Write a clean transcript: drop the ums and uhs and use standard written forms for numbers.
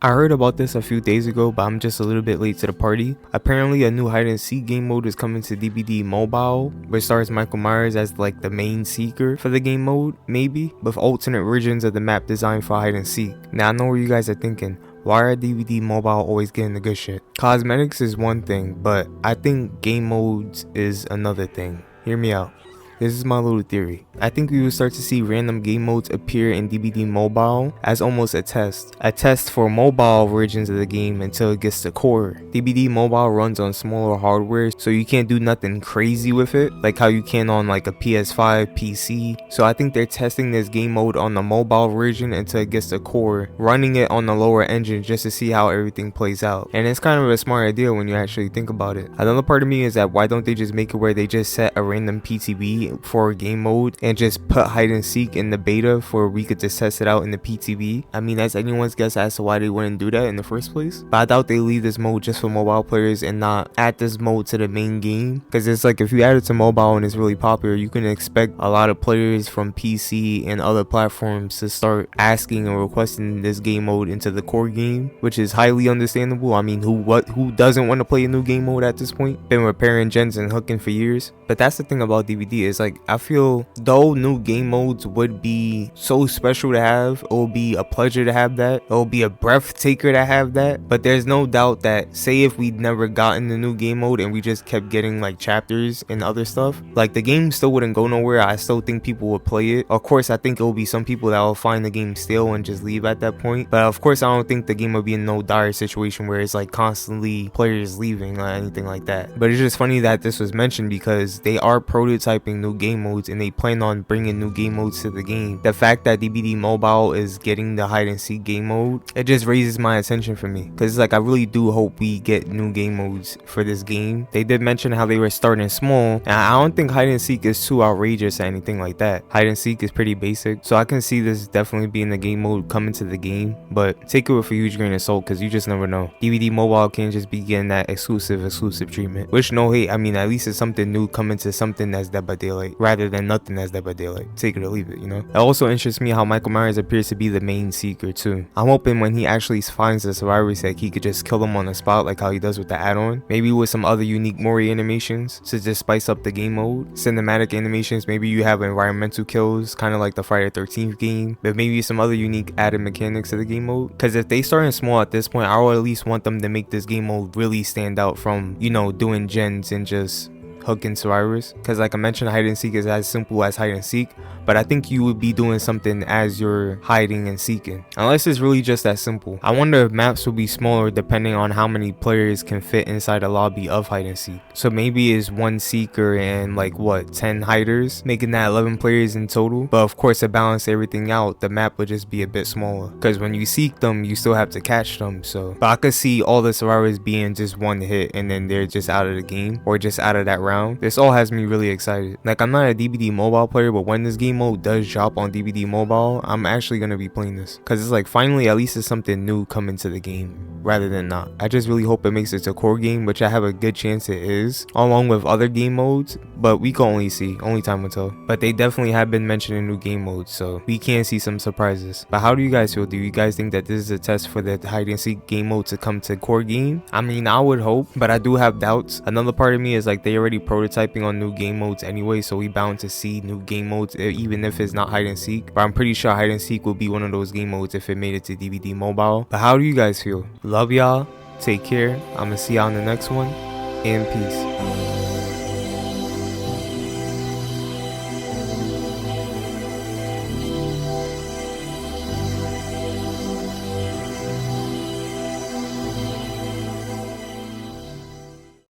I heard about this a few days ago, but I'm just a little bit late to the party. Apparently, a new hide and seek game mode is coming to DBD Mobile, which stars Michael Myers as like the main seeker for the game mode, maybe, with alternate versions of the map designed for hide and seek. Now I know where you guys are thinking, why are DBD Mobile always getting the good shit? Cosmetics is one thing, but I think game modes is another thing. Hear me out. This is my little theory. I think we will start to see random game modes appear in DBD Mobile as almost a test for mobile versions of the game until it gets to core. DBD Mobile runs on smaller hardware, so you can't do nothing crazy with it, like how you can on like a PS5 PC. So I think they're testing this game mode on the mobile version until it gets to core, running it on the lower engine just to see how everything plays out. And it's kind of a smart idea when you actually think about it. Another part of me is that why don't they just make it where they just set a random PTB for a game mode and just put hide and seek in the beta for we could just test it out in the PTB. I mean, that's anyone's guess as to why they wouldn't do that in the first place, but I doubt they leave this mode just for mobile players and not add this mode to the main game, because it's like if you add it to mobile and it's really popular, you can expect a lot of players from PC and other platforms to start asking and requesting this game mode into the core game, which is highly understandable. I mean, who doesn't want to play a new game mode at this point? Been repairing gens and hooking for years. But that's the thing about DBD, is like I feel though new game modes would be so special to have, it will be a pleasure to have that, it will be a breath taker to have that, but there's no doubt that say if we'd never gotten the new game mode and we just kept getting like chapters and other stuff, like the game still wouldn't go nowhere. I still think people would play it. Of course, I think it will be some people that will find the game stale and just leave at that point, but of course I don't think the game will be in no dire situation where it's like constantly players leaving or anything like that. But it's just funny that this was mentioned because they are prototyping new game modes and they plan on bringing new game modes to the game. The fact that DBD Mobile is getting the hide and seek game mode, it just raises my attention for me, because like I really do hope we get new game modes for this game. They did mention how they were starting small, and I don't think hide and seek is too outrageous or anything like that. Hide and seek is pretty basic, so I can see this definitely being the game mode coming to the game, but take it with a huge grain of salt because you just never know. DBD Mobile can't just be getting that exclusive treatment, which no hate, I mean at least it's something new coming to something that's Dead by Daylight rather than nothing that's Dead by Daylight. Take it or leave it, you know. It also interests me how Michael Myers appears to be the main seeker too. I'm hoping when he actually finds the survivors that he could just kill them on the spot like how he does with the add-on, maybe with some other unique Mori animations to just spice up the game mode. Cinematic animations, maybe you have environmental kills kind of like the Friday 13th game, but maybe some other unique added mechanics to the game mode, because if they starting small at this point, I would at least want them to make this game mode really stand out from, you know, doing gens and just hooking survivors, because like I mentioned, hide and seek is as simple as hide and seek, but I think you would be doing something as you're hiding and seeking, unless it's really just that simple. I wonder if maps will be smaller depending on how many players can fit inside a lobby of hide and seek. So maybe it's one seeker and like what, 10 hiders, making that 11 players in total. But of course, to balance everything out, the map would just be a bit smaller, because when you seek them you still have to catch them. So but I could see all the survivors being just one hit and then they're just out of the game or just out of that round. This all has me really excited. Like, I'm not a DBD Mobile player, but when this game mode does drop on DBD Mobile, I'm actually gonna be playing this, because it's like finally at least it's something new coming to the game rather than not. I just really hope it makes it a core game, which I have a good chance it is, along with other game modes, but we can only see, only time will tell. But they definitely have been mentioning new game modes, so we can see some surprises. But how do you guys feel? Do you guys think that this is a test for the hide and seek game mode to come to core game? I mean, I would hope, but I do have doubts. Another part of me is like they already prototyping on new game modes anyway, so we bound to see new game modes even if it's not hide and seek. But I'm pretty sure hide and seek will be one of those game modes if it made it to DBD Mobile. But how do you guys feel? Love y'all, take care, I'm gonna see y'all in the next one, and peace.